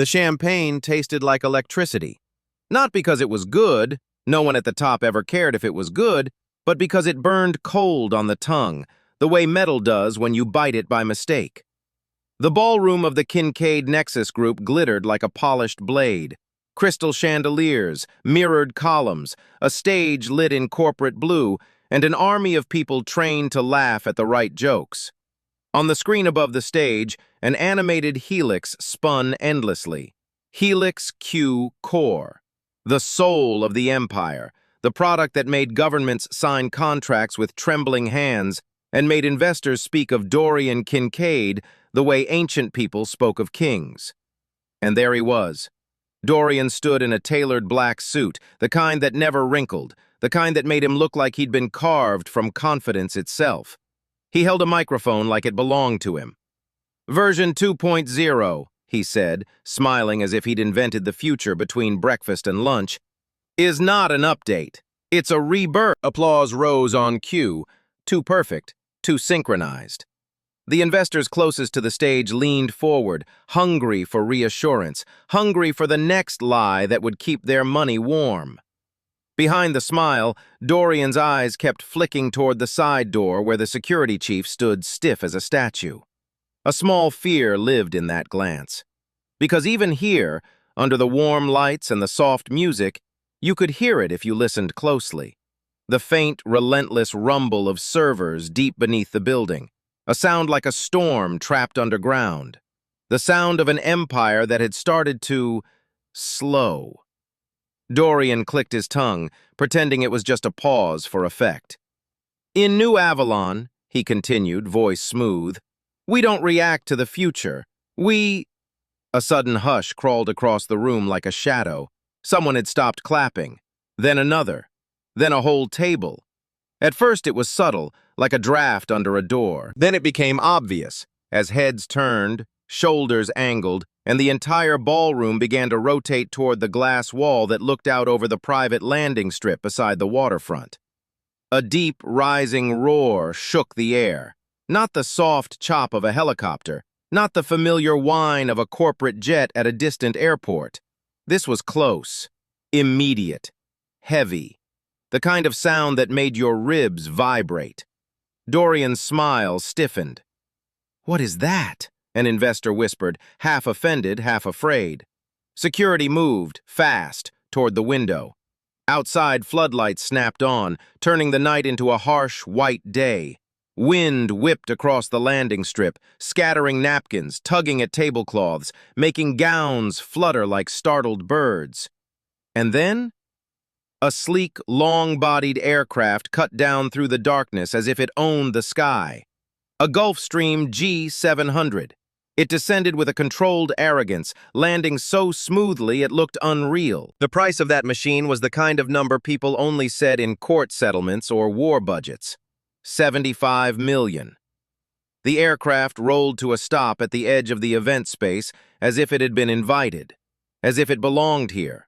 The champagne tasted like electricity. Not because it was good, no one at the top ever cared if it was good, but because it burned cold on the tongue, the way metal does when you bite it by mistake. The ballroom of the Kincaid Nexus Group glittered like a polished blade. Crystal chandeliers, mirrored columns, a stage lit in corporate blue, and an army of people trained to laugh at the right jokes. On the screen above the stage, an animated helix spun endlessly. Helix Q Core, the soul of the empire, the product that made governments sign contracts with trembling hands and made investors speak of Dorian Kincaid the way ancient people spoke of kings. And there he was. Dorian stood in a tailored black suit, the kind that never wrinkled, the kind that made him look like he'd been carved from confidence itself. He held a microphone like it belonged to him. "Version 2.0, he said, smiling as if he'd invented the future between breakfast and lunch, is not an update. It's a rebirth." Applause rose on cue. Too perfect, too synchronized. The investors closest to the stage leaned forward, hungry for reassurance, hungry for the next lie that would keep their money warm. Behind the smile, Dorian's eyes kept flicking toward the side door where the security chief stood stiff as a statue. A small fear lived in that glance. Because even here, under the warm lights and the soft music, you could hear it if you listened closely. The faint, relentless rumble of servers deep beneath the building. A sound like a storm trapped underground. The sound of an empire that had started to slow. Dorian clicked his tongue, pretending it was just a pause for effect. "In New Avalon," he continued, voice smooth, "we don't react to the future. We—" A sudden hush crawled across the room like a shadow. Someone had stopped clapping. Then another. Then a whole table. At first it was subtle, like a draft under a door. Then it became obvious, as heads turned, shoulders angled, and the entire ballroom began to rotate toward the glass wall that looked out over the private landing strip beside the waterfront. A deep, rising roar shook the air. Not the soft chop of a helicopter, not the familiar whine of a corporate jet at a distant airport. This was close, immediate, heavy, the kind of sound that made your ribs vibrate. Dorian's smile stiffened. "What is that?" an investor whispered, half offended, half afraid. Security moved, fast, toward the window. Outside, floodlights snapped on, turning the night into a harsh, white day. Wind whipped across the landing strip, scattering napkins, tugging at tablecloths, making gowns flutter like startled birds. And then, a sleek, long-bodied aircraft cut down through the darkness as if it owned the sky. A Gulfstream G700. It descended with a controlled arrogance, landing so smoothly it looked unreal. The price of that machine was the kind of number people only said in court settlements or war budgets. 75 million. The aircraft rolled to a stop at the edge of the event space as if it had been invited, as if it belonged here.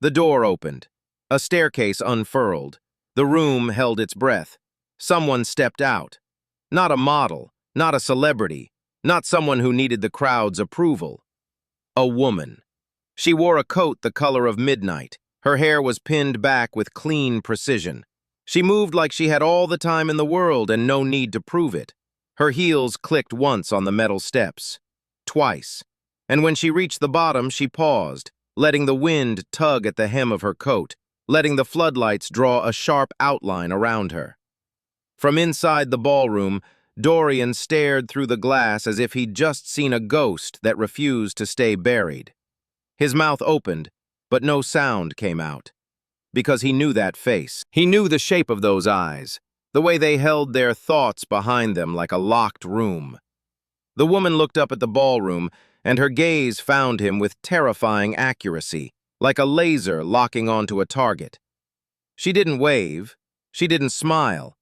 The door opened. A staircase unfurled. The room held its breath. Someone stepped out. Not a model, not a celebrity, not someone who needed the crowd's approval. A woman. She wore a coat the color of midnight. Her hair was pinned back with clean precision. She moved like she had all the time in the world and no need to prove it. Her heels clicked once on the metal steps. Twice. And when she reached the bottom, she paused, letting the wind tug at the hem of her coat, letting the floodlights draw a sharp outline around her. From inside the ballroom, Dorian stared through the glass as if he'd just seen a ghost that refused to stay buried. His mouth opened, but no sound came out. Because he knew that face. He knew the shape of those eyes, the way they held their thoughts behind them like a locked room. The woman looked up at the ballroom, and her gaze found him with terrifying accuracy, like a laser locking onto a target. She didn't wave. She didn't smile.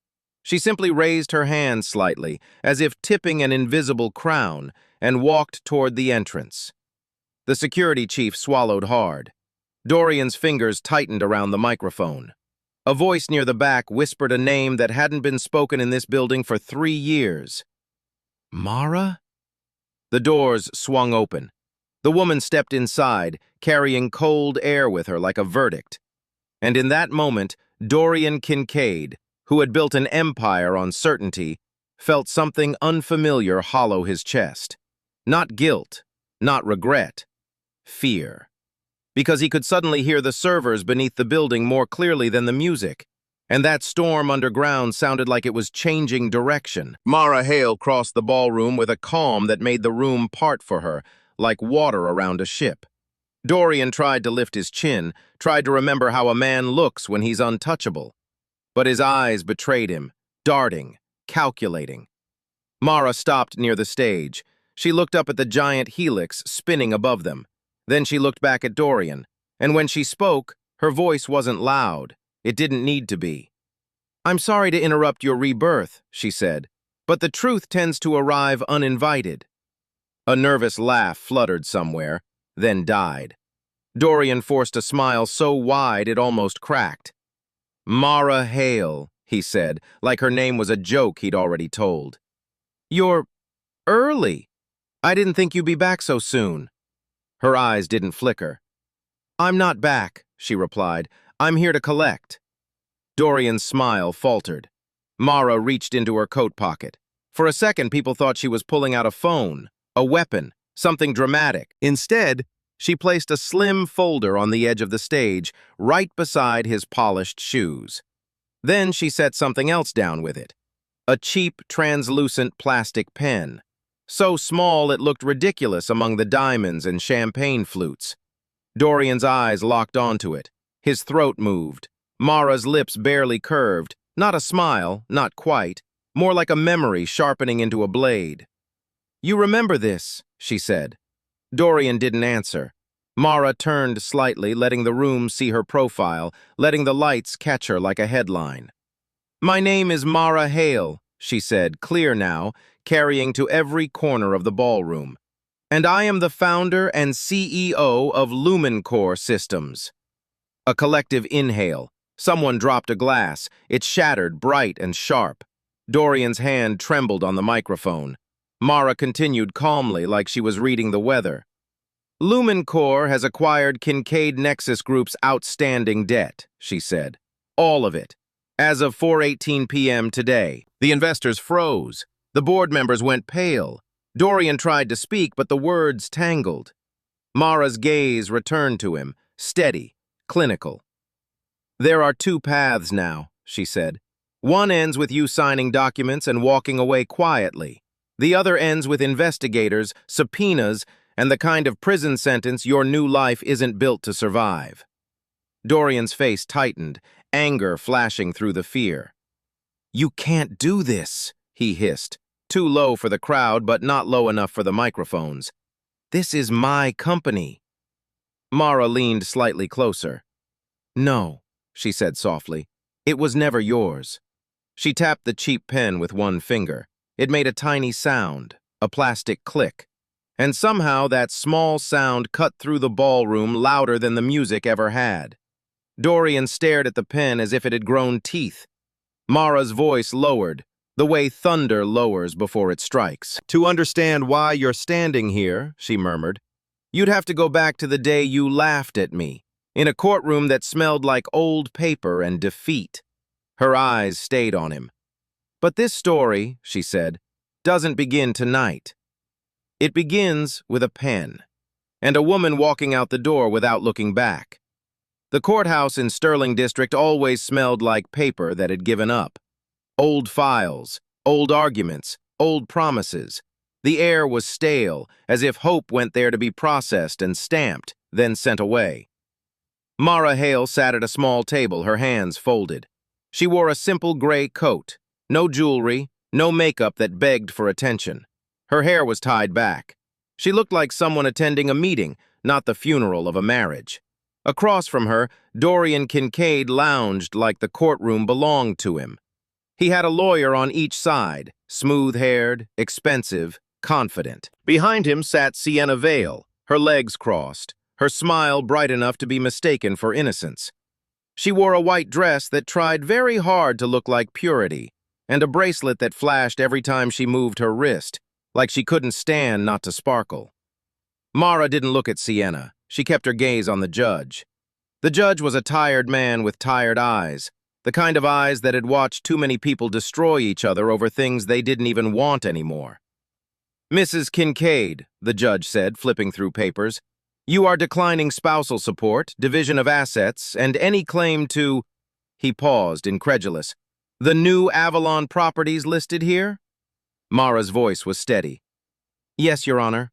She simply raised her hand slightly, as if tipping an invisible crown, and walked toward the entrance. The security chief swallowed hard. Dorian's fingers tightened around the microphone. A voice near the back whispered a name that hadn't been spoken in this building for 3 years. Mara? The doors swung open. The woman stepped inside, carrying cold air with her like a verdict. And in that moment, Dorian Kincaid, who had built an empire on certainty, felt something unfamiliar hollow his chest. Not guilt, not regret, fear. Because he could suddenly hear the servers beneath the building more clearly than the music, and that storm underground sounded like it was changing direction. Mara Hale crossed the ballroom with a calm that made the room part for her, like water around a ship. Dorian tried to lift his chin, tried to remember how a man looks when he's untouchable. But his eyes betrayed him, darting, calculating. Mara stopped near the stage. She looked up at the giant helix spinning above them. Then she looked back at Dorian, and when she spoke, her voice wasn't loud. It didn't need to be. "I'm sorry to interrupt your rebirth," she said, "but the truth tends to arrive uninvited." A nervous laugh fluttered somewhere, then died. Dorian forced a smile so wide it almost cracked. "Mara Hale," he said, like her name was a joke he'd already told. "You're early. I didn't think you'd be back so soon." Her eyes didn't flicker. "I'm not back," she replied. "I'm here to collect." Dorian's smile faltered. Mara reached into her coat pocket. For a second, people thought she was pulling out a phone, a weapon, something dramatic. Instead, she placed a slim folder on the edge of the stage, right beside his polished shoes. Then she set something else down with it. A cheap, translucent plastic pen. So small it looked ridiculous among the diamonds and champagne flutes. Dorian's eyes locked onto it. His throat moved. Mara's lips barely curved. Not a smile, not quite. More like a memory sharpening into a blade. "You remember this," she said. Dorian didn't answer. Mara turned slightly, letting the room see her profile, letting the lights catch her like a headline. "My name is Mara Hale," she said, clear now, carrying to every corner of the ballroom. "And I am the founder and CEO of Lumencore Systems." A collective inhale. Someone dropped a glass. It shattered, bright and sharp. Dorian's hand trembled on the microphone. Mara continued calmly, like she was reading the weather. "Lumencore has acquired Kincaid Nexus Group's outstanding debt," she said. "All of it. As of 4:18 p.m. today." The investors froze. The board members went pale. Dorian tried to speak, but the words tangled. Mara's gaze returned to him, steady, clinical. "There are two paths now," she said. "One ends with you signing documents and walking away quietly. The other ends with investigators, subpoenas, and the kind of prison sentence your new life isn't built to survive." Dorian's face tightened, anger flashing through the fear. "You can't do this," he hissed, too low for the crowd but not low enough for the microphones. "This is my company." Mara leaned slightly closer. "No," she said softly. "It was never yours." She tapped the cheap pen with one finger. It made a tiny sound, a plastic click. And somehow that small sound cut through the ballroom louder than the music ever had. Dorian stared at the pen as if it had grown teeth. Mara's voice lowered, the way thunder lowers before it strikes. "To understand why you're standing here," she murmured, "you'd have to go back to the day you laughed at me, in a courtroom that smelled like old paper and defeat." Her eyes stayed on him. "But this story," she said, "doesn't begin tonight. It begins with a pen, and a woman walking out the door without looking back. The courthouse in Sterling District always smelled like paper that had given up. Old files, old arguments, old promises. The air was stale, as if hope went there to be processed and stamped, then sent away. Mara Hale sat at a small table, her hands folded. She wore a simple gray coat, no jewelry, no makeup that begged for attention. Her hair was tied back. She looked like someone attending a meeting, not the funeral of a marriage. Across from her, Dorian Kincaid lounged like the courtroom belonged to him. He had a lawyer on each side, smooth-haired, expensive, confident. Behind him sat Sienna Vale, her legs crossed, her smile bright enough to be mistaken for innocence. She wore a white dress that tried very hard to look like purity, and a bracelet that flashed every time she moved her wrist, like she couldn't stand not to sparkle. Mara didn't look at Sienna. She kept her gaze on the judge. The judge was a tired man with tired eyes, the kind of eyes that had watched too many people destroy each other over things they didn't even want anymore. "Mrs. Kincaid," the judge said, flipping through papers, "you are declining spousal support, division of assets, and any claim to—" He paused, incredulous. "The new Avalon properties listed here?" Mara's voice was steady. "Yes, Your Honor."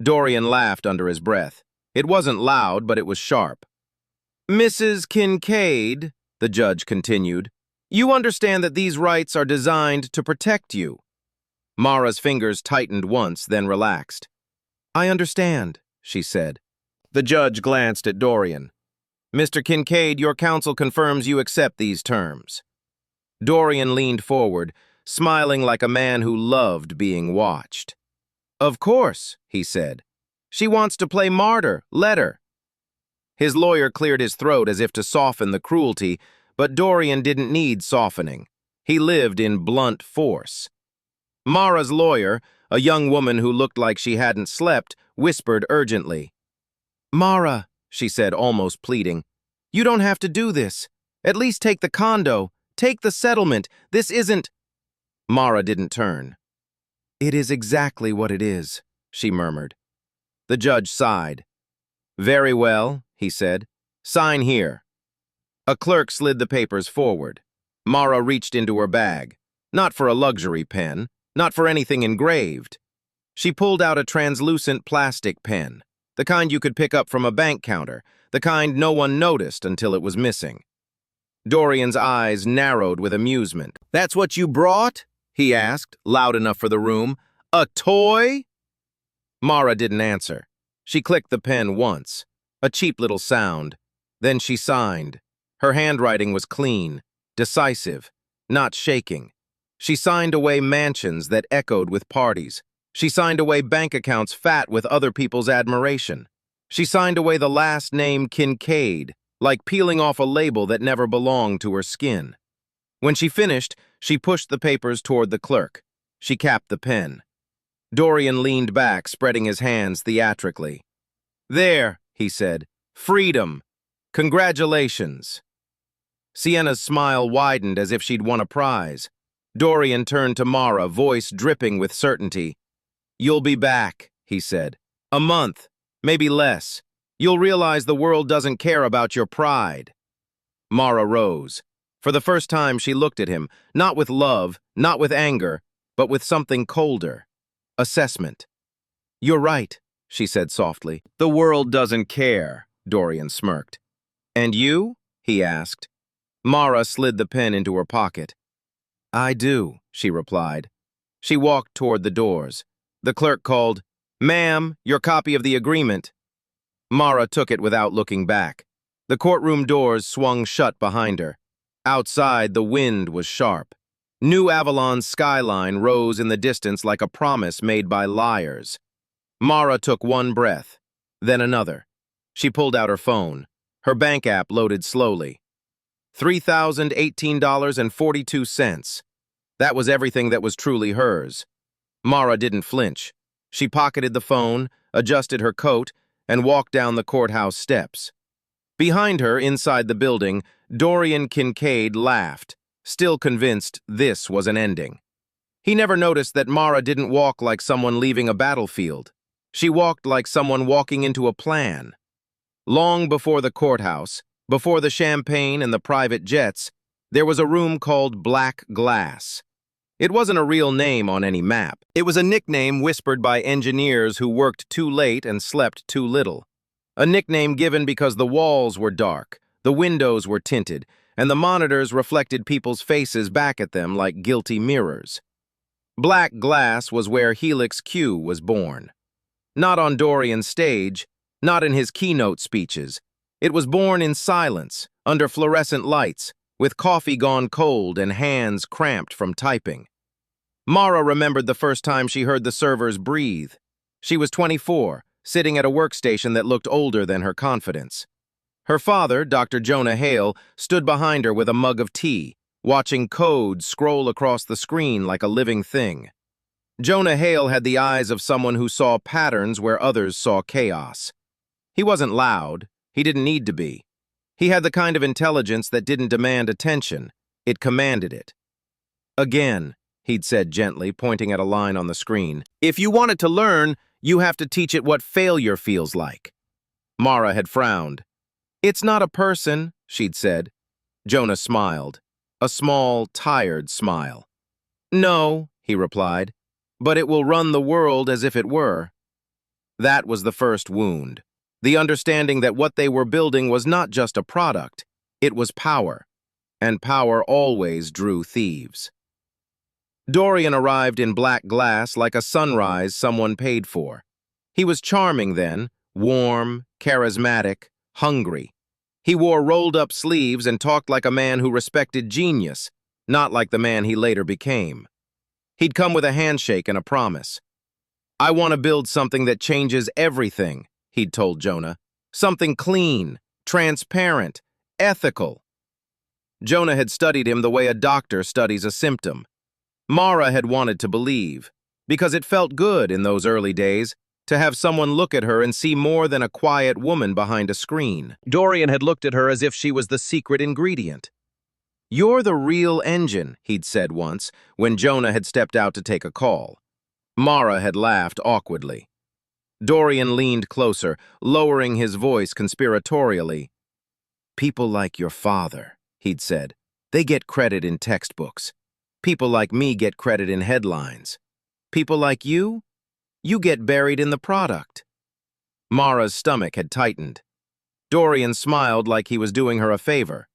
Dorian laughed under his breath. It wasn't loud, but it was sharp. "Mrs. Kincaid," the judge continued, "you understand that these rights are designed to protect you." Mara's fingers tightened once, then relaxed. "I understand," she said. The judge glanced at Dorian. "Mr. Kincaid, your counsel confirms you accept these terms." Dorian leaned forward, smiling like a man who loved being watched. "Of course," he said. "She wants to play martyr. Let her." His lawyer cleared his throat as if to soften the cruelty, but Dorian didn't need softening. He lived in blunt force. Mara's lawyer, a young woman who looked like she hadn't slept, whispered urgently. "Mara," she said, almost pleading, "you don't have to do this. At least take the condo. Take the settlement. This isn't—" Mara didn't turn. "It is exactly what it is," she murmured. The judge sighed. "Very well," he said. "Sign here." A clerk slid the papers forward. Mara reached into her bag. Not for a luxury pen, not for anything engraved. She pulled out a translucent plastic pen, the kind you could pick up from a bank counter, the kind no one noticed until it was missing. Dorian's eyes narrowed with amusement. "That's what you brought?" he asked, loud enough for the room. "A toy?" Mara didn't answer. She clicked the pen once, a cheap little sound. Then she signed. Her handwriting was clean, decisive, not shaking. She signed away mansions that echoed with parties. She signed away bank accounts fat with other people's admiration. She signed away the last name Kincaid, like peeling off a label that never belonged to her skin. When she finished, she pushed the papers toward the clerk. She capped the pen. Dorian leaned back, spreading his hands theatrically. "There," he said. "Freedom. Congratulations." Sienna's smile widened as if she'd won a prize. Dorian turned to Mara, voice dripping with certainty. "You'll be back," he said. "A month, maybe less. You'll realize the world doesn't care about your pride." Mara rose. For the first time, she looked at him, not with love, not with anger, but with something colder. Assessment. "You're right," she said softly. "The world doesn't care," Dorian smirked. "And you?" he asked. Mara slid the pen into her pocket. "I do," she replied. She walked toward the doors. The clerk called, "Ma'am, your copy of the agreement." Mara took it without looking back. The courtroom doors swung shut behind her. Outside, the wind was sharp. New Avalon's skyline rose in the distance like a promise made by liars. Mara took one breath, then another. She pulled out her phone. Her bank app loaded slowly. $3,018.42. That was everything that was truly hers. Mara didn't flinch. She pocketed the phone, adjusted her coat, and walked down the courthouse steps. Behind her, inside the building, Dorian Kincaid laughed, still convinced this was an ending. He never noticed that Mara didn't walk like someone leaving a battlefield. She walked like someone walking into a plan. Long before the courthouse, before the champagne and the private jets, there was a room called Black Glass. It wasn't a real name on any map. It was a nickname whispered by engineers who worked too late and slept too little. A nickname given because the walls were dark, the windows were tinted, and the monitors reflected people's faces back at them like guilty mirrors. Black Glass was where Helix Q was born. Not on Dorian's stage, not in his keynote speeches. It was born in silence, under fluorescent lights, with coffee gone cold and hands cramped from typing. Mara remembered the first time she heard the servers breathe. She was 24, sitting at a workstation that looked older than her confidence. Her father, Dr. Jonah Hale, stood behind her with a mug of tea, watching code scroll across the screen like a living thing. Jonah Hale had the eyes of someone who saw patterns where others saw chaos. He wasn't loud. He didn't need to be. He had the kind of intelligence that didn't demand attention. It commanded it. Again, he'd said gently, pointing at a line on the screen. If you want it to learn, you have to teach it what failure feels like. Mara had frowned. It's not a person, she'd said. Jonah smiled. A small, tired smile. No, he replied, but it will run the world as if it were. That was the first wound. The understanding that what they were building was not just a product, it was power. And power always drew thieves. Dorian arrived in black glass like a sunrise someone paid for. He was charming then, warm, charismatic, hungry. He wore rolled-up sleeves and talked like a man who respected genius, not like the man he later became. He'd come with a handshake and a promise. I want to build something that changes everything, he'd told Jonah. Something clean, transparent, ethical. Jonah had studied him the way a doctor studies a symptom. Mara had wanted to believe, because it felt good in those early days to have someone look at her and see more than a quiet woman behind a screen. Dorian had looked at her as if she was the secret ingredient. You're the real engine, he'd said once, when Jonah had stepped out to take a call. Mara had laughed awkwardly. Dorian leaned closer, lowering his voice conspiratorially. People like your father, he'd said, they get credit in textbooks. People like me get credit in headlines. People like you get buried in the product. Mara's stomach had tightened. Dorian smiled like he was doing her a favor.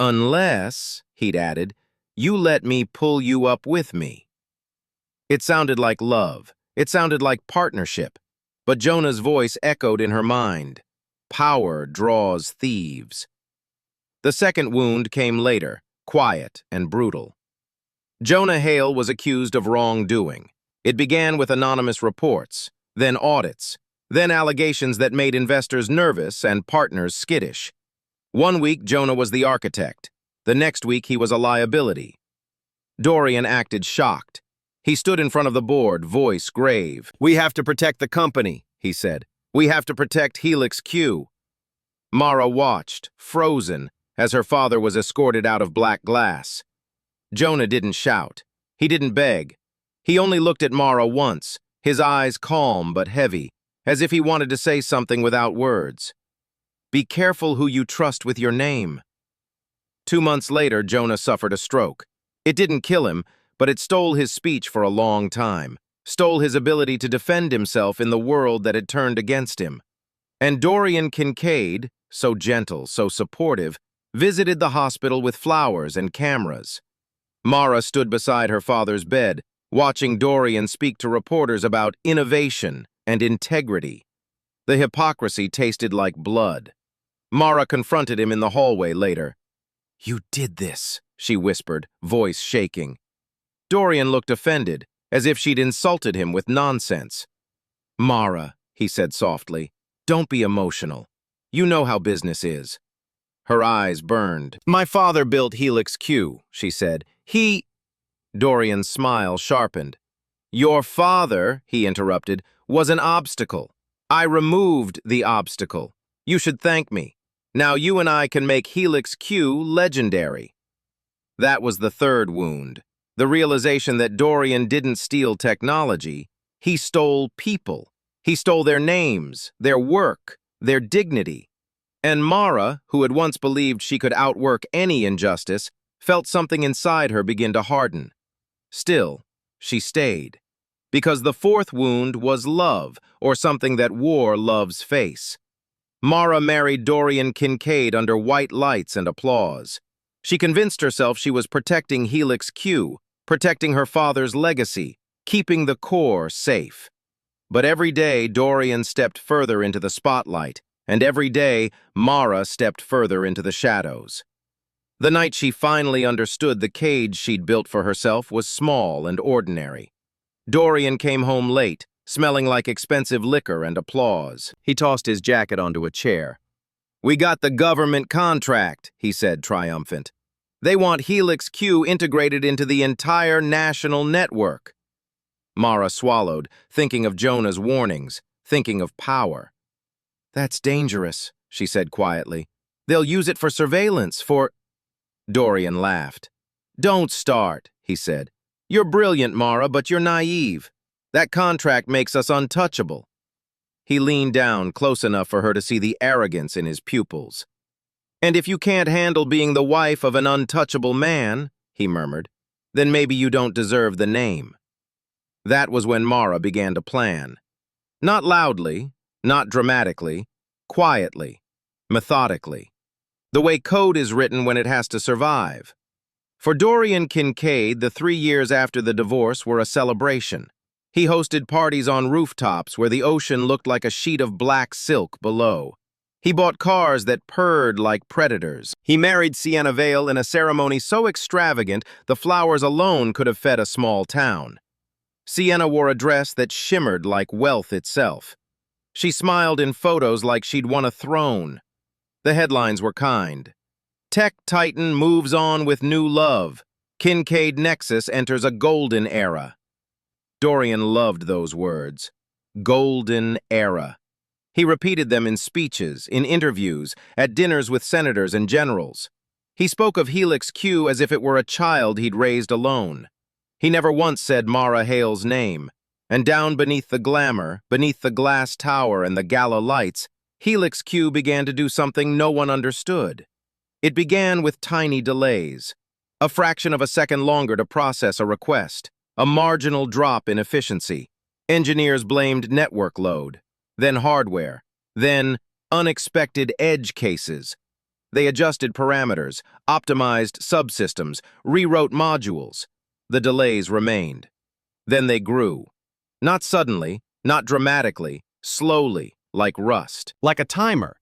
Unless, he'd added, you let me pull you up with me. It sounded like love. It sounded like partnership. But Jonah's voice echoed in her mind. Power draws thieves. The second wound came later, quiet and brutal. Jonah Hale was accused of wrongdoing. It began with anonymous reports, then audits, then allegations that made investors nervous and partners skittish. One week, Jonah was the architect. The next week, he was a liability. Dorian acted shocked. He stood in front of the board, voice grave. We have to protect the company, he said. We have to protect Helix Q. Mara watched, frozen, as her father was escorted out of black glass. Jonah didn't shout. He didn't beg. He only looked at Mara once, his eyes calm but heavy, as if he wanted to say something without words. Be careful who you trust with your name. 2 months later, Jonah suffered a stroke. It didn't kill him, but it stole his speech for a long time, stole his ability to defend himself in the world that had turned against him. And Dorian Kincaid, so gentle, so supportive, visited the hospital with flowers and cameras. Mara stood beside her father's bed, watching Dorian speak to reporters about innovation and integrity. The hypocrisy tasted like blood. Mara confronted him in the hallway later. You did this, she whispered, voice shaking. Dorian looked offended, as if she'd insulted him with nonsense. Mara, he said softly, don't be emotional. You know how business is. Her eyes burned. My father built Helix Q, she said. Dorian's smile sharpened. Your father, he interrupted, was an obstacle. I removed the obstacle. You should thank me. Now you and I can make Helix Q legendary. That was the third wound. The realization that Dorian didn't steal technology. He stole people. He stole their names, their work, their dignity. And Mara, who had once believed she could outwork any injustice, felt something inside her begin to harden. Still, she stayed. Because the fourth wound was love, or something that wore love's face. Mara married Dorian Kincaid under white lights and applause. She convinced herself she was protecting Helix Q, protecting her father's legacy, keeping the core safe. But every day, Dorian stepped further into the spotlight, and every day, Mara stepped further into the shadows. The night she finally understood the cage she'd built for herself was small and ordinary. Dorian came home late, smelling like expensive liquor and applause. He tossed his jacket onto a chair. We got the government contract, he said, triumphant. They want Helix Q integrated into the entire national network. Mara swallowed, thinking of Jonah's warnings, thinking of power. "That's dangerous," she said quietly. "They'll use it for surveillance, for—" Dorian laughed. "Don't start," he said. "You're brilliant, Mara, but you're naive. That contract makes us untouchable." He leaned down close enough for her to see the arrogance in his pupils. "And if you can't handle being the wife of an untouchable man," he murmured, "then maybe you don't deserve the name." That was when Mara began to plan. Not loudly, not dramatically, quietly, methodically. The way code is written when it has to survive. For Dorian Kincaid, the 3 years after the divorce were a celebration. He hosted parties on rooftops where the ocean looked like a sheet of black silk below. He bought cars that purred like predators. He married Sienna Vale in a ceremony so extravagant the flowers alone could have fed a small town. Sienna wore a dress that shimmered like wealth itself. She smiled in photos like she'd won a throne. The headlines were kind. "Tech Titan moves on with new love. Kincaid Nexus enters a golden era." Dorian loved those words. Golden era. He repeated them in speeches, in interviews, at dinners with senators and generals. He spoke of Helix Q as if it were a child he'd raised alone. He never once said Mara Hale's name. And down beneath the glamour, beneath the glass tower and the Gala lights, Helix Q began to do something no one understood. It began with tiny delays. A fraction of a second longer to process a request. A marginal drop in efficiency. Engineers blamed network load. Then hardware. Then unexpected edge cases. They adjusted parameters, optimized subsystems, rewrote modules. The delays remained. Then they grew. Not suddenly, not dramatically, slowly, like rust. Like a timer.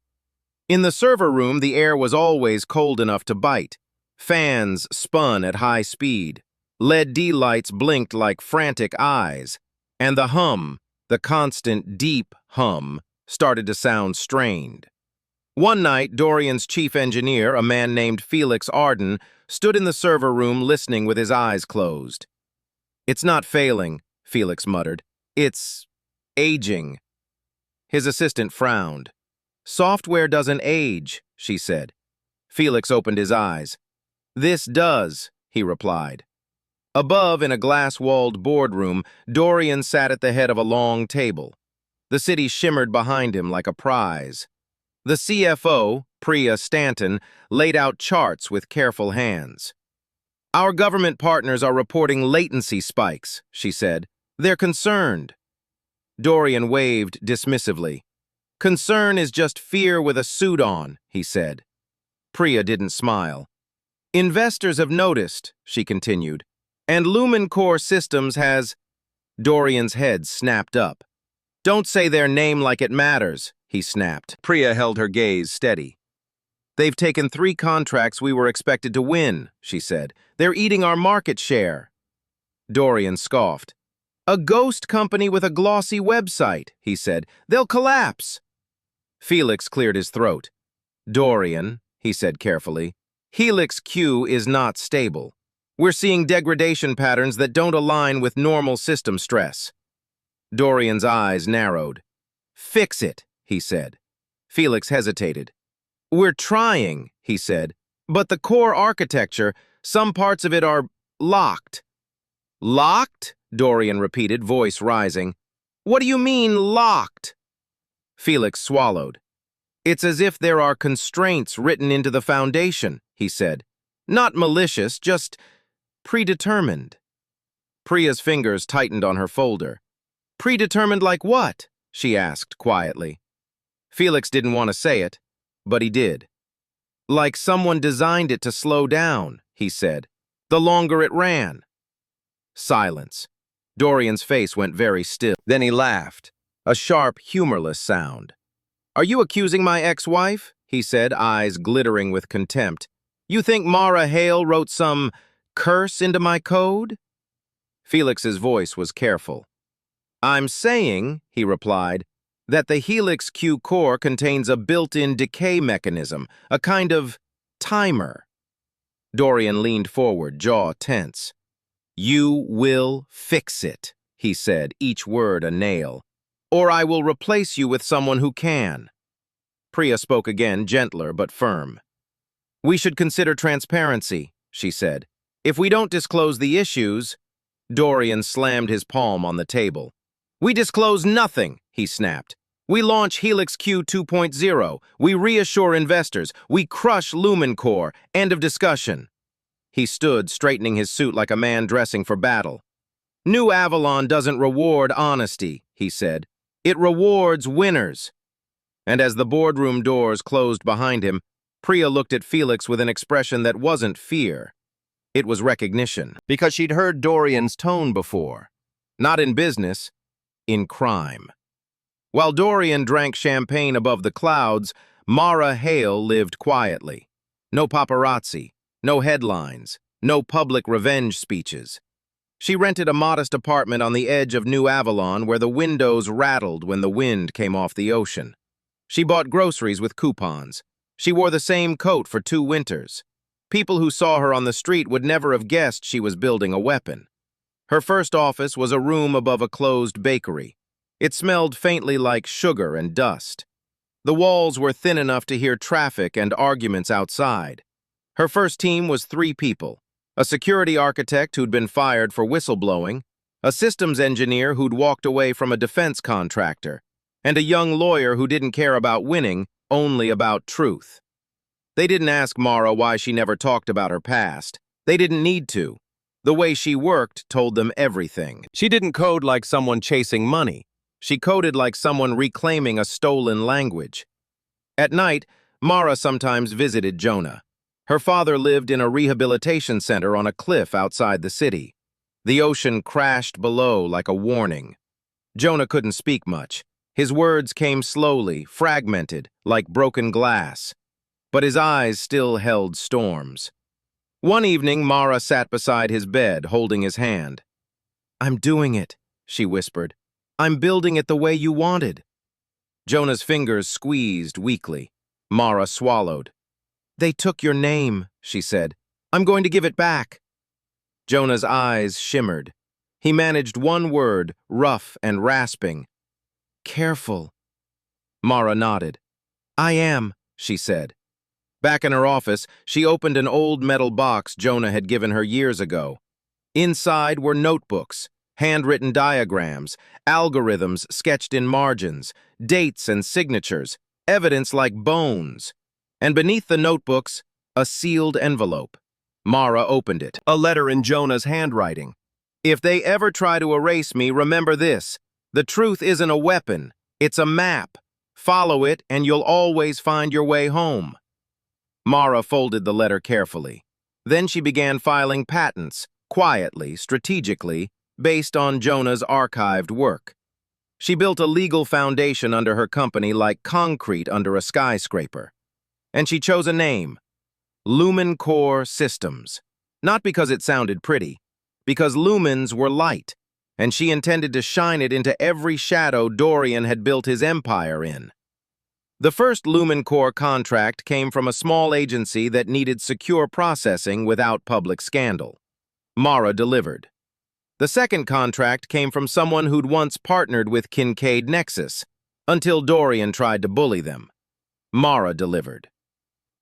In the server room, the air was always cold enough to bite. Fans spun at high speed. LED lights blinked like frantic eyes. And the hum, the constant, deep hum, started to sound strained. One night, Dorian's chief engineer, a man named Felix Arden, stood in the server room listening with his eyes closed. "It's not failing," Felix muttered. "It's aging." His assistant frowned. "Software doesn't age," she said. Felix opened his eyes. "This does," he replied. Above, in a glass-walled boardroom, Dorian sat at the head of a long table. The city shimmered behind him like a prize. The CFO, Priya Stanton, laid out charts with careful hands. "Our government partners are reporting latency spikes," she said. "They're concerned." Dorian waved dismissively. "Concern is just fear with a suit on," he said. Priya didn't smile. "Investors have noticed," she continued. "And Lumen Core Systems has—" Dorian's head snapped up. "Don't say their name like it matters," he snapped. Priya held her gaze steady. "They've taken 3 contracts we were expected to win," she said. "They're eating our market share." Dorian scoffed. "A ghost company with a glossy website," he said. "They'll collapse." Felix cleared his throat. "Dorian," he said carefully, "Helix Q is not stable. We're seeing degradation patterns that don't align with normal system stress." Dorian's eyes narrowed. "Fix it," he said. Felix hesitated. "We're trying," he said, "but the core architecture, some parts of it are locked." "Locked?" Dorian repeated, voice rising. "What do you mean, locked?" Felix swallowed. "It's as if there are constraints written into the foundation," he said. "Not malicious, just predetermined." Priya's fingers tightened on her folder. "Predetermined like what?" she asked quietly. Felix didn't want to say it, but he did. "Like someone designed it to slow down," he said, "the longer it ran." Silence. Dorian's face went very still. Then he laughed, a sharp, humorless sound. "Are you accusing my ex-wife?" he said, eyes glittering with contempt. "You think Mara Hale wrote some curse into my code?" Felix's voice was careful. "I'm saying," he replied, "that the Helix Q core contains a built-in decay mechanism, a kind of timer." Dorian leaned forward, jaw tense. "You will fix it," he said, each word a nail, "or I will replace you with someone who can." Priya spoke again, gentler but firm. "We should consider transparency," she said. "If we don't disclose the issues—" Dorian slammed his palm on the table. "We disclose nothing," he snapped. "We launch Helix Q 2.0. We reassure investors. We crush Lumen Core. End of discussion." He stood, straightening his suit like a man dressing for battle. "New Avalon doesn't reward honesty," he said. "It rewards winners." And as the boardroom doors closed behind him, Priya looked at Felix with an expression that wasn't fear. It was recognition, because she'd heard Dorian's tone before. Not in business, in crime. While Dorian drank champagne above the clouds, Mara Hale lived quietly. No paparazzi, no headlines, no public revenge speeches. She rented a modest apartment on the edge of New Avalon where the windows rattled when the wind came off the ocean. She bought groceries with coupons. She wore the same coat for 2 winters. People who saw her on the street would never have guessed she was building a weapon. Her first office was a room above a closed bakery. It smelled faintly like sugar and dust. The walls were thin enough to hear traffic and arguments outside. Her first team was 3 people: a security architect who'd been fired for whistleblowing, a systems engineer who'd walked away from a defense contractor, and a young lawyer who didn't care about winning, only about truth. They didn't ask Mara why she never talked about her past. They didn't need to. The way she worked told them everything. She didn't code like someone chasing money. She coded like someone reclaiming a stolen language. At night, Mara sometimes visited Jonah. Her father lived in a rehabilitation center on a cliff outside the city. The ocean crashed below like a warning. Jonah couldn't speak much. His words came slowly, fragmented, like broken glass. But his eyes still held storms. One evening, Mara sat beside his bed, holding his hand. "I'm doing it," she whispered. "I'm building it the way you wanted." Jonah's fingers squeezed weakly. Mara swallowed. "They took your name," she said. "I'm going to give it back." Jonah's eyes shimmered. He managed one word, rough and rasping. "Careful." Mara nodded. "I am," she said. Back in her office, she opened an old metal box Jonah had given her years ago. Inside were notebooks, handwritten diagrams, algorithms sketched in margins, dates and signatures, evidence like bones. And beneath the notebooks, a sealed envelope. Mara opened it. A letter in Jonah's handwriting. "If they ever try to erase me, remember this. The truth isn't a weapon. It's a map. Follow it, and you'll always find your way home." Mara folded the letter carefully. Then she began filing patents, quietly, strategically, based on Jonah's archived work. She built a legal foundation under her company like concrete under a skyscraper. And she chose a name: Lumen Core Systems. Not because it sounded pretty, because lumens were light, and she intended to shine it into every shadow Dorian had built his empire in. The first Lumen Core contract came from a small agency that needed secure processing without public scandal. Mara delivered. The second contract came from someone who'd once partnered with Kincaid Nexus, until Dorian tried to bully them. Mara delivered.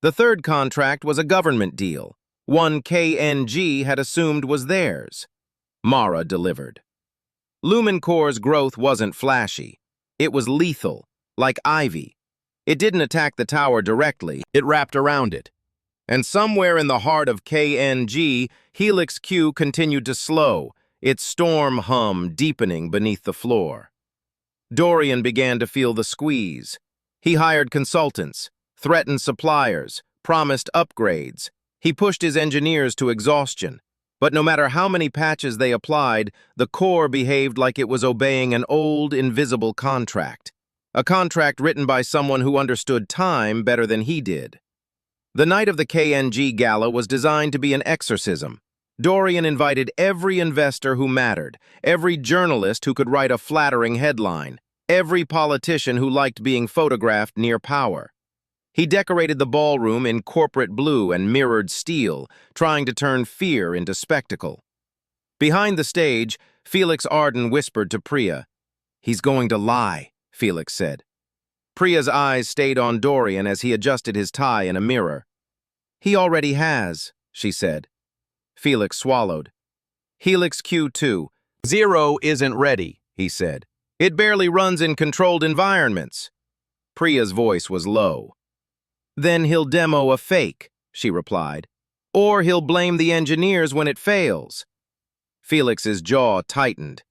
The third contract was a government deal, one KNG had assumed was theirs. Mara delivered. Lumen Core's growth wasn't flashy. It was lethal, like ivy. It didn't attack the tower directly, it wrapped around it. And somewhere in the heart of KNG, Helix Q continued to slow, its storm hum deepening beneath the floor. Dorian began to feel the squeeze. He hired consultants, threatened suppliers, promised upgrades. He pushed his engineers to exhaustion. But no matter how many patches they applied, the core behaved like it was obeying an old, invisible contract. A contract written by someone who understood time better than he did. The night of the KNG Gala was designed to be an exorcism. Dorian invited every investor who mattered, every journalist who could write a flattering headline, every politician who liked being photographed near power. He decorated the ballroom in corporate blue and mirrored steel, trying to turn fear into spectacle. Behind the stage, Felix Arden whispered to Priya. "He's going to lie," Felix said. Priya's eyes stayed on Dorian as he adjusted his tie in a mirror. "He already has," she said. Felix swallowed. "Helix Q2. 0 isn't ready," he said. "It barely runs in controlled environments." Priya's voice was low. "Then he'll demo a fake," she replied. "Or he'll blame the engineers when it fails." Felix's jaw tightened.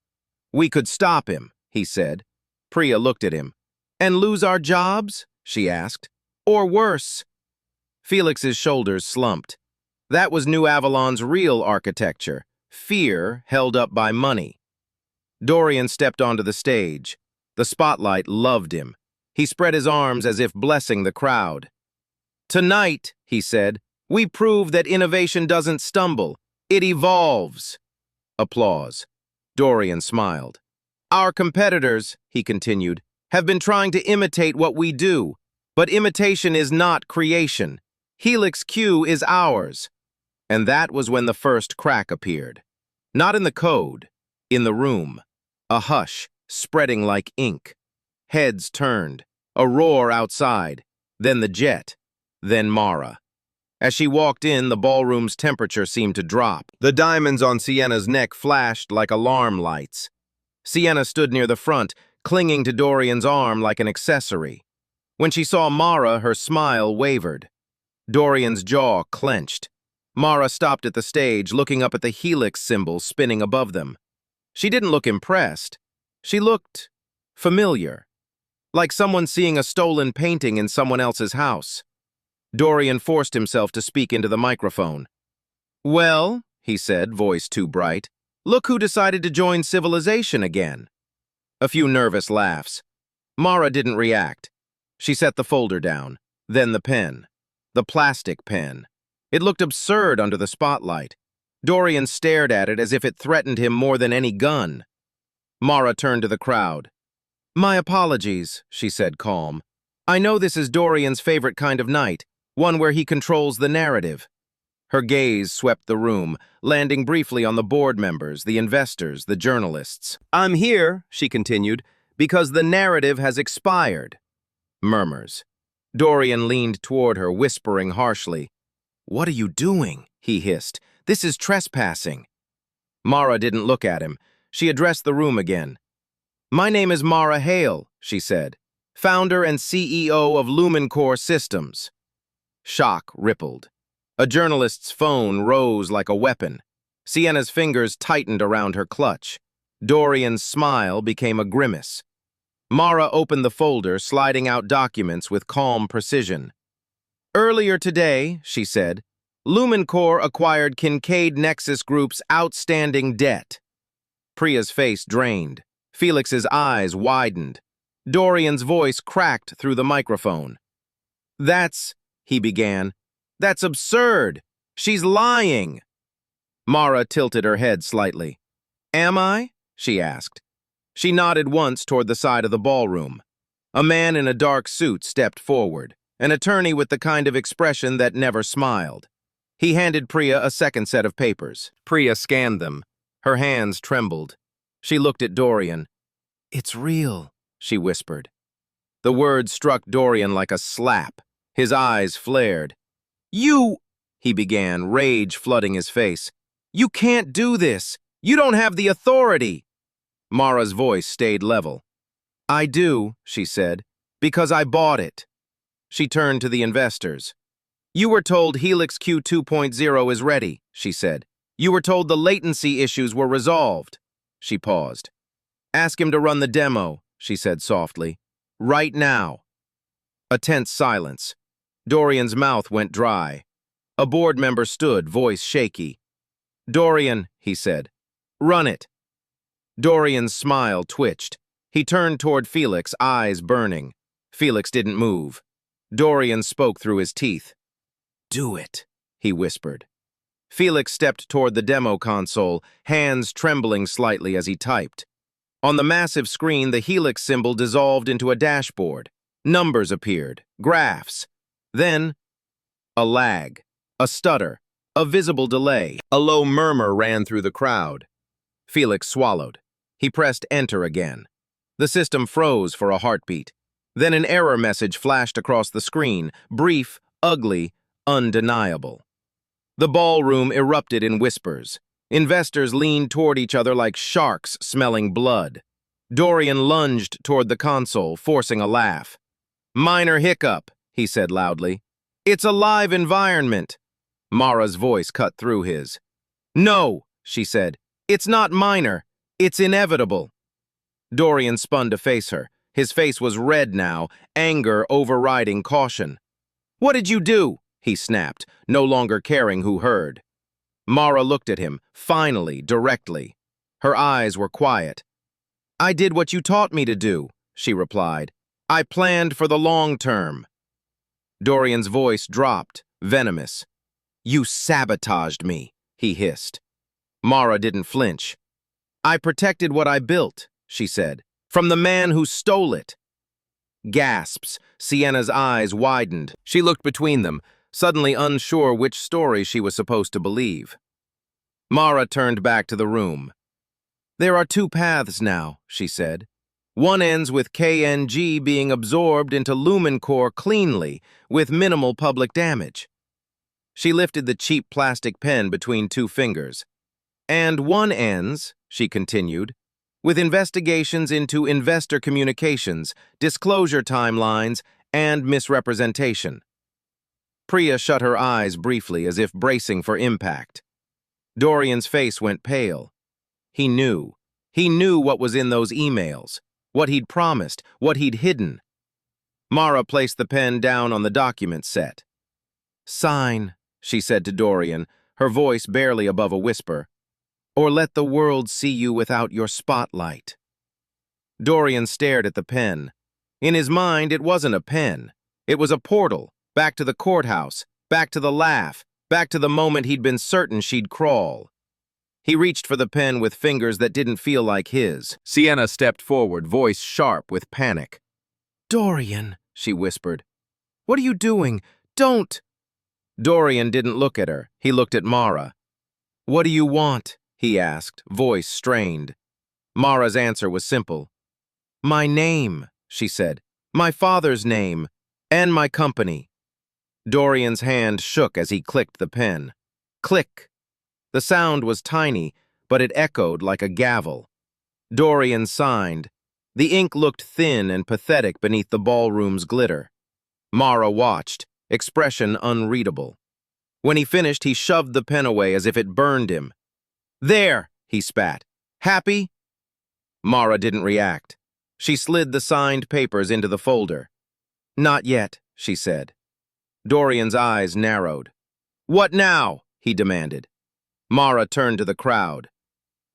"We could stop him," he said. Priya looked at him. "And lose our jobs?" she asked. "Or worse?" Felix's shoulders slumped. That was New Avalon's real architecture, fear held up by money. Dorian stepped onto the stage. The spotlight loved him. He spread his arms as if blessing the crowd. "Tonight," he said, "we prove that innovation doesn't stumble. It evolves." Applause. Dorian smiled. "Our competitors," he continued, "have been trying to imitate what we do, but imitation is not creation. Helix Q is ours." And that was when the first crack appeared. Not in the code, in the room. A hush, spreading like ink. Heads turned, a roar outside, then the jet, then Mara. As she walked in, the ballroom's temperature seemed to drop. The diamonds on Sienna's neck flashed like alarm lights. Sienna stood near the front, clinging to Dorian's arm like an accessory. When she saw Mara, her smile wavered. Dorian's jaw clenched. Mara stopped at the stage, looking up at the helix symbol spinning above them. She didn't look impressed. She looked familiar, like someone seeing a stolen painting in someone else's house. Dorian forced himself to speak into the microphone. "Well," he said, voice too bright, "look who decided to join civilization again." A few nervous laughs. Mara didn't react. She set the folder down, then the pen. The plastic pen. It looked absurd under the spotlight. Dorian stared at it as if it threatened him more than any gun. Mara turned to the crowd. "My apologies," she said, calm. "I know this is Dorian's favorite kind of night, one where he controls the narrative." Her gaze swept the room, landing briefly on the board members, the investors, the journalists. "I'm here," she continued, "because the narrative has expired." Murmurs. Dorian leaned toward her, whispering harshly. "What are you doing?" he hissed. "This is trespassing." Mara didn't look at him. She addressed the room again. "My name is Mara Hale," she said, "founder and CEO of Lumencore Systems." Shock rippled. A journalist's phone rose like a weapon. Sienna's fingers tightened around her clutch. Dorian's smile became a grimace. Mara opened the folder, sliding out documents with calm precision. "Earlier today," she said, "Lumencore acquired Kincaid Nexus Group's outstanding debt." Priya's face drained. Felix's eyes widened. Dorian's voice cracked through the microphone. "That's," he began, "that's absurd. She's lying." Mara tilted her head slightly. "Am I?" she asked. She nodded once toward the side of the ballroom. A man in a dark suit stepped forward, an attorney with the kind of expression that never smiled. He handed Priya a second set of papers. Priya scanned them. Her hands trembled. She looked at Dorian. "It's real," she whispered. The words struck Dorian like a slap. His eyes flared. "You," he began, rage flooding his face. "You can't do this. You don't have the authority." Mara's voice stayed level. "I do," she said, "because I bought it." She turned to the investors. "You were told Helix Q 2.0 is ready," she said. "You were told the latency issues were resolved." She paused. "Ask him to run the demo," she said softly. "Right now." A tense silence. Dorian's mouth went dry. A board member stood, voice shaky. "Dorian," he said, "run it." Dorian's smile twitched. He turned toward Felix, eyes burning. Felix didn't move. Dorian spoke through his teeth. "Do it," he whispered. Felix stepped toward the demo console, hands trembling slightly as he typed. On the massive screen, the helix symbol dissolved into a dashboard. Numbers appeared, graphs. Then, a lag, a stutter, a visible delay. A low murmur ran through the crowd. Felix swallowed. He pressed enter again. The system froze for a heartbeat. Then an error message flashed across the screen, brief, ugly, undeniable. The ballroom erupted in whispers. Investors leaned toward each other like sharks smelling blood. Dorian lunged toward the console, forcing a laugh. "Minor hiccup," he said loudly. "It's a live environment." Mara's voice cut through his. "No," she said. "It's not minor. It's inevitable." Dorian spun to face her. His face was red now, anger overriding caution. "What did you do?" he snapped, no longer caring who heard. Mara looked at him, finally, directly. Her eyes were quiet. "I did what you taught me to do," she replied. "I planned for the long term." Dorian's voice dropped, venomous. "You sabotaged me," he hissed. Mara didn't flinch. "I protected what I built," she said, "from the man who stole it." Gasps. Sienna's eyes widened. She looked between them, suddenly unsure which story she was supposed to believe. Mara turned back to the room. "There are two paths now," she said. "One ends with KNG being absorbed into Lumen Core cleanly, with minimal public damage." She lifted the cheap plastic pen between two fingers. "And one ends," she continued, "with investigations into investor communications, disclosure timelines, and misrepresentation." Priya shut her eyes briefly as if bracing for impact. Dorian's face went pale. He knew. He knew what was in those emails, what he'd promised, what he'd hidden. Mara placed the pen down on the document set. "Sign," she said to Dorian, her voice barely above a whisper, "or let the world see you without your spotlight." Dorian stared at the pen. In his mind, it wasn't a pen. It was a portal, back to the courthouse, back to the laugh, back to the moment he'd been certain she'd crawl. He reached for the pen with fingers that didn't feel like his. Sienna stepped forward, voice sharp with panic. "Dorian," she whispered. "What are you doing? Don't!" Dorian didn't look at her. He looked at Mara. "What do you want?" he asked, voice strained. Mara's answer was simple. "My name," she said. "My father's name, and my company." Dorian's hand shook as he clicked the pen. Click. The sound was tiny, but it echoed like a gavel. Dorian signed. The ink looked thin and pathetic beneath the ballroom's glitter. Mara watched, expression unreadable. When he finished, he shoved the pen away as if it burned him. "There," he spat. "Happy?" Mara didn't react. She slid the signed papers into the folder. "Not yet," she said. Dorian's eyes narrowed. "What now?" he demanded. Mara turned to the crowd.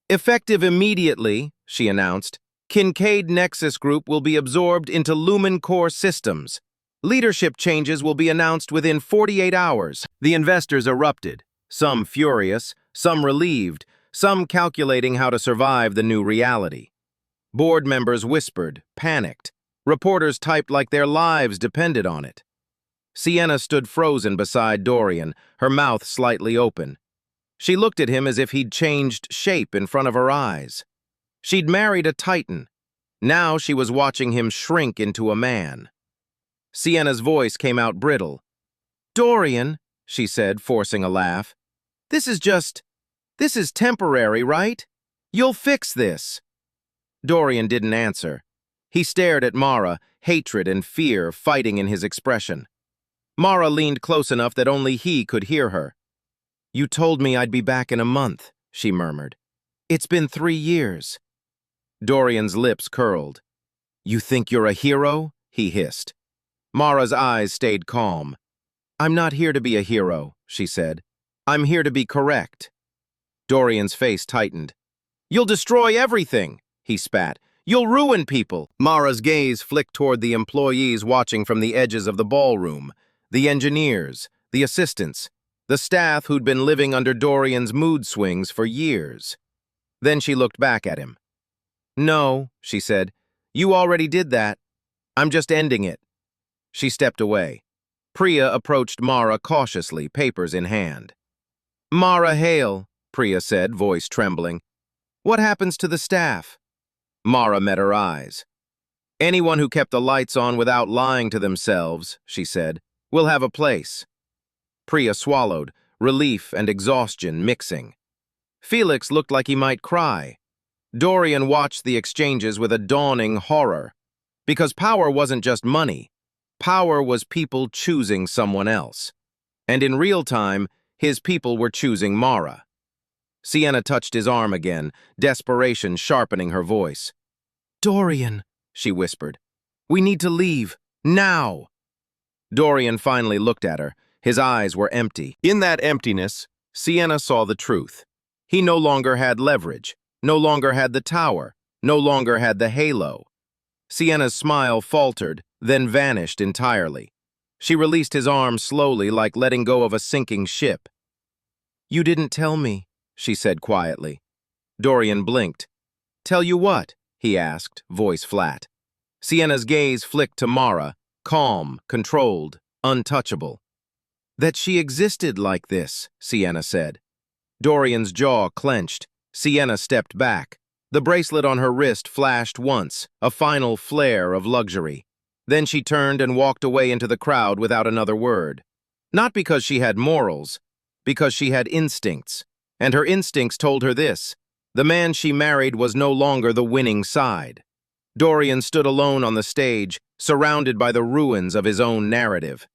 "Effective immediately," she announced, "Kincaid Nexus Group will be absorbed into Lumen Core Systems. Leadership changes will be announced within 48 hours. The investors erupted, some furious, some relieved, some calculating how to survive the new reality. Board members whispered, panicked. Reporters typed like their lives depended on it. Sienna stood frozen beside Dorian, her mouth slightly open. She looked at him as if he'd changed shape in front of her eyes. She'd married a titan. Now she was watching him shrink into a man. Sienna's voice came out brittle. "Dorian," she said, forcing a laugh, This is temporary, right? You'll fix this." Dorian didn't answer. He stared at Mara, hatred and fear fighting in his expression. Mara leaned close enough that only he could hear her. "You told me I'd be back in a month," she murmured. "It's been 3 years." Dorian's lips curled. "You think you're a hero?" he hissed. Mara's eyes stayed calm. "I'm not here to be a hero," she said. "I'm here to be correct." Dorian's face tightened. "You'll destroy everything," he spat. "You'll ruin people." Mara's gaze flicked toward the employees watching from the edges of the ballroom, the engineers, the assistants, the staff who'd been living under Dorian's mood swings for years. Then she looked back at him. "No," she said. "You already did that. I'm just ending it." She stepped away. Priya approached Mara cautiously, papers in hand. "Mara Hale," Priya said, voice trembling. What happens to the staff? Mara met her eyes. Anyone who kept the lights on without lying to themselves, she said, will have a place. Priya swallowed, relief and exhaustion mixing. Felix looked like he might cry. Dorian watched the exchanges with a dawning horror. Because power wasn't just money. Power was people choosing someone else. And in real time, his people were choosing Mara. Sienna touched his arm again, desperation sharpening her voice. "Dorian," she whispered. "We need to leave. Now!" Dorian finally looked at her. His eyes were empty. In that emptiness, Sienna saw the truth. He no longer had leverage, no longer had the tower, no longer had the halo. Sienna's smile faltered, then vanished entirely. She released his arm slowly, like letting go of a sinking ship. "You didn't tell me," she said quietly. Dorian blinked. "Tell you what?" he asked, voice flat. Sienna's gaze flicked to Mara, calm, controlled, untouchable. "That she existed like this," Sienna said. Dorian's jaw clenched. Sienna stepped back. The bracelet on her wrist flashed once, a final flare of luxury. Then she turned and walked away into the crowd without another word. Not because she had morals, because she had instincts. And her instincts told her this: the man she married was no longer the winning side. Dorian stood alone on the stage, surrounded by the ruins of his own narrative.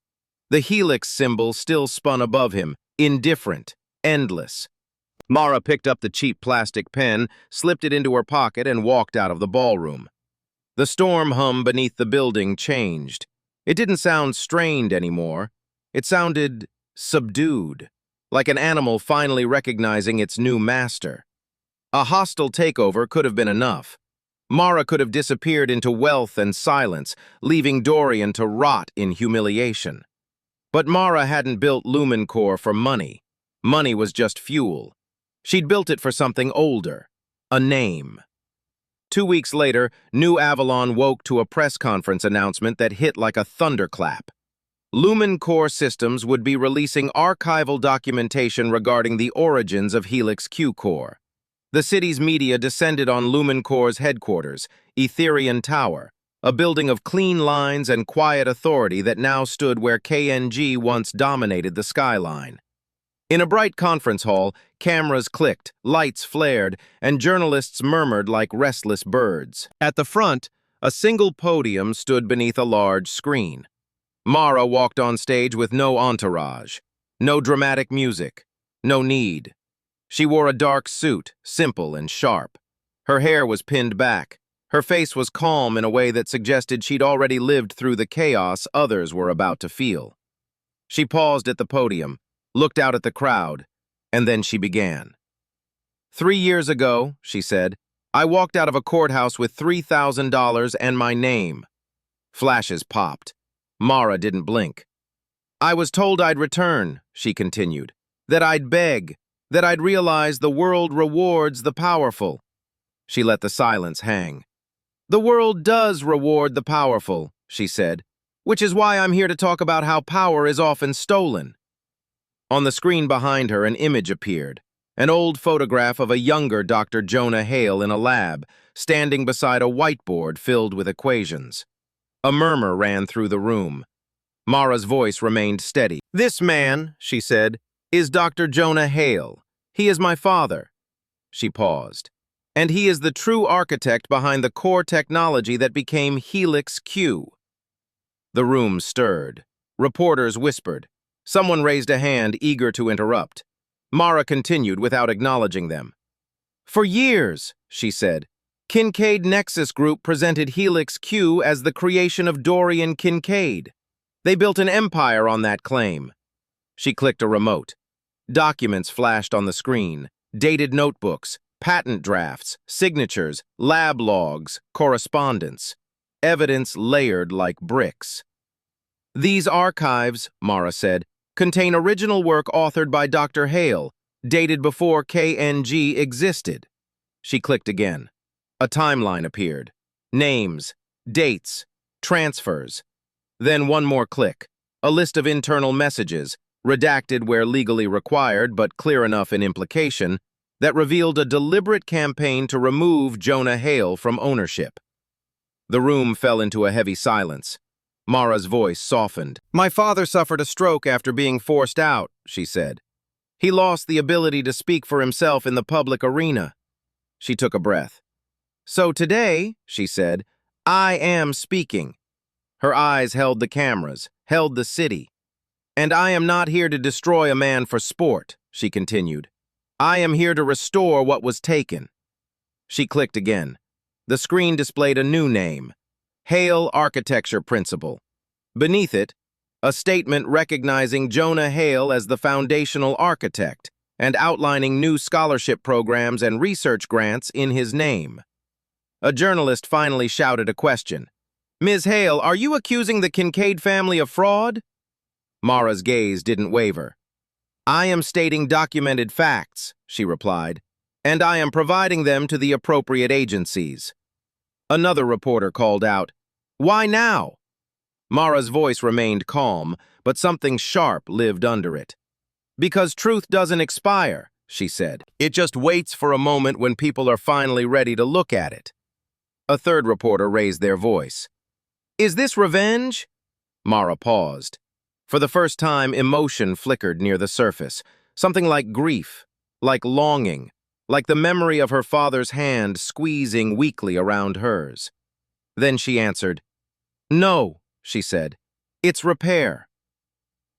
The helix symbol still spun above him, indifferent, endless. Mara picked up the cheap plastic pen, slipped it into her pocket, and walked out of the ballroom. The storm hum beneath the building changed. It didn't sound strained anymore. It sounded subdued, like an animal finally recognizing its new master. A hostile takeover could have been enough. Mara could have disappeared into wealth and silence, leaving Dorian to rot in humiliation. But Mara hadn't built Lumencore for money. Money was just fuel. She'd built it for something older, a name. 2 weeks later, New Avalon woke to a press conference announcement that hit like a thunderclap. Lumencore Systems would be releasing archival documentation regarding the origins of Helix Q-Core. The city's media descended on Lumencore's headquarters, Etherian Tower, a building of clean lines and quiet authority that now stood where KNG once dominated the skyline. In a bright conference hall, cameras clicked, lights flared, and journalists murmured like restless birds. At the front, a single podium stood beneath a large screen. Mara walked on stage with no entourage, no dramatic music, no need. She wore a dark suit, simple and sharp. Her hair was pinned back. Her face was calm in a way that suggested she'd already lived through the chaos others were about to feel. She paused at the podium, looked out at the crowd, and then she began. 3 years ago, she said, I walked out of a courthouse with $3,000 and my name. Flashes popped. Mara didn't blink. I was told I'd return, she continued, that I'd beg, that I'd realize the world rewards the powerful. She let the silence hang. The world does reward the powerful, she said, which is why I'm here to talk about how power is often stolen. On the screen behind her, an image appeared, an old photograph of a younger Dr. Jonah Hale in a lab, standing beside a whiteboard filled with equations. A murmur ran through the room. Mara's voice remained steady. This man, she said, is Dr. Jonah Hale. He is my father. She paused. And he is the true architect behind the core technology that became Helix Q. The room stirred. Reporters whispered. Someone raised a hand, eager to interrupt. Mara continued without acknowledging them. For years, she said, Kincaid Nexus Group presented Helix Q as the creation of Dorian Kincaid. They built an empire on that claim. She clicked a remote. Documents flashed on the screen, dated notebooks, patent drafts, signatures, lab logs, correspondence. Evidence layered like bricks. These archives, Mara said, contain original work authored by Dr. Hale, dated before KNG existed. She clicked again. A timeline appeared. Names, dates, transfers. Then one more click. A list of internal messages, redacted where legally required but clear enough in implication, that revealed a deliberate campaign to remove Jonah Hale from ownership. The room fell into a heavy silence. Mara's voice softened. "My father suffered a stroke after being forced out," she said. "He lost the ability to speak for himself in the public arena." She took a breath. "So today," she said, "I am speaking." Her eyes held the cameras, held the city. "And I am not here to destroy a man for sport," she continued. "I am here to restore what was taken." She clicked again. The screen displayed a new name, Hale Architecture Principle. Beneath it, a statement recognizing Jonah Hale as the foundational architect and outlining new scholarship programs and research grants in his name. A journalist finally shouted a question. "Ms. Hale, are you accusing the Kincaid family of fraud?" Mara's gaze didn't waver. "I am stating documented facts," she replied, "and I am providing them to the appropriate agencies." Another reporter called out, "Why now?" Mara's voice remained calm, but something sharp lived under it. "Because truth doesn't expire," she said. "It just waits for a moment when people are finally ready to look at it." A third reporter raised their voice. "Is this revenge?" Mara paused. For the first time, emotion flickered near the surface, something like grief, like longing, like the memory of her father's hand squeezing weakly around hers. Then she answered, "No," she said, "it's repair."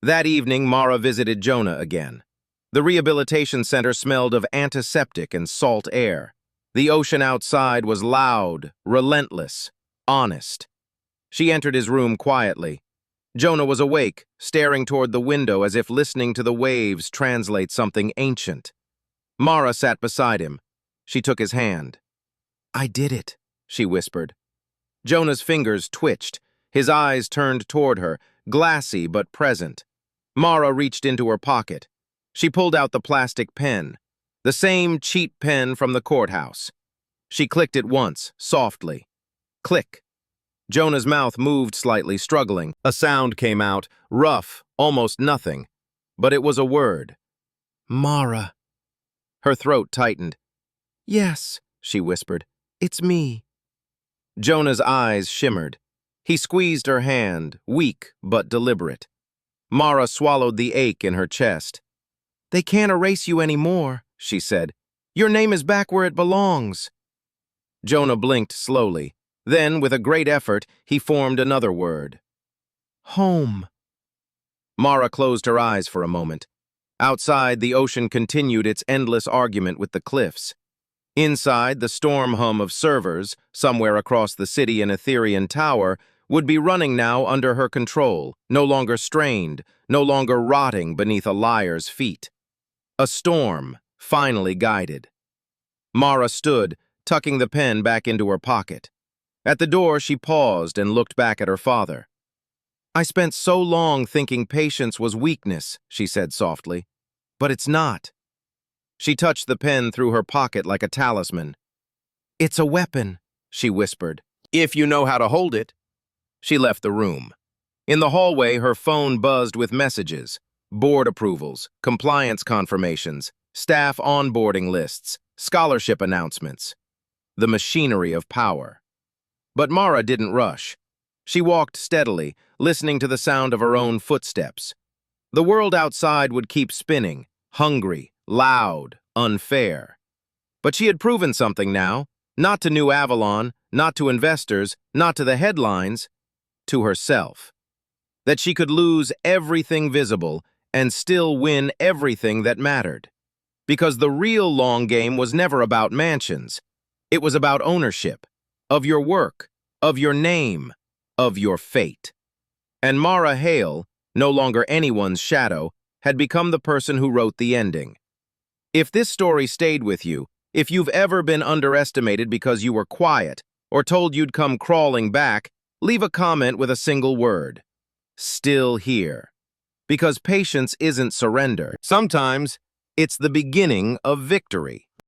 That evening, Mara visited Jonah again. The rehabilitation center smelled of antiseptic and salt air. The ocean outside was loud, relentless, honest. She entered his room quietly. Jonah was awake, staring toward the window as if listening to the waves translate something ancient. Mara sat beside him. She took his hand. "I did it," she whispered. Jonah's fingers twitched. His eyes turned toward her, glassy but present. Mara reached into her pocket. She pulled out the plastic pen, the same cheap pen from the courthouse. She clicked it once, softly. Click. Jonah's mouth moved slightly, struggling. A sound came out, rough, almost nothing. But it was a word. "Mara." Her throat tightened. "Yes," she whispered. "It's me." Jonah's eyes shimmered. He squeezed her hand, weak but deliberate. Mara swallowed the ache in her chest. "They can't erase you anymore," she said. "Your name is back where it belongs." Jonah blinked slowly. Then, with a great effort, he formed another word. "Home." Mara closed her eyes for a moment. Outside, the ocean continued its endless argument with the cliffs. Inside, the storm hum of servers, somewhere across the city in Etherean Tower, would be running now under her control, no longer strained, no longer rotting beneath a liar's feet. A storm, finally guided. Mara stood, tucking the pen back into her pocket. At the door, she paused and looked back at her father. "I spent so long thinking patience was weakness," she said softly. "But it's not." She touched the pen through her pocket like a talisman. "It's a weapon," she whispered, "if you know how to hold it." She left the room. In the hallway, her phone buzzed with messages, board approvals, compliance confirmations, staff onboarding lists, scholarship announcements. The machinery of power. But Mara didn't rush. She walked steadily, listening to the sound of her own footsteps. The world outside would keep spinning, hungry, loud, unfair. But she had proven something now, not to New Avalon, not to investors, not to the headlines, to herself. That she could lose everything visible and still win everything that mattered. Because the real long game was never about mansions. It was about ownership, of your work, of your name, of your fate. And Mara Hale, no longer anyone's shadow, had become the person who wrote the ending. If this story stayed with you, if you've ever been underestimated because you were quiet, or told you'd come crawling back, leave a comment with a single word. Still here. Because patience isn't surrender. Sometimes, it's the beginning of victory.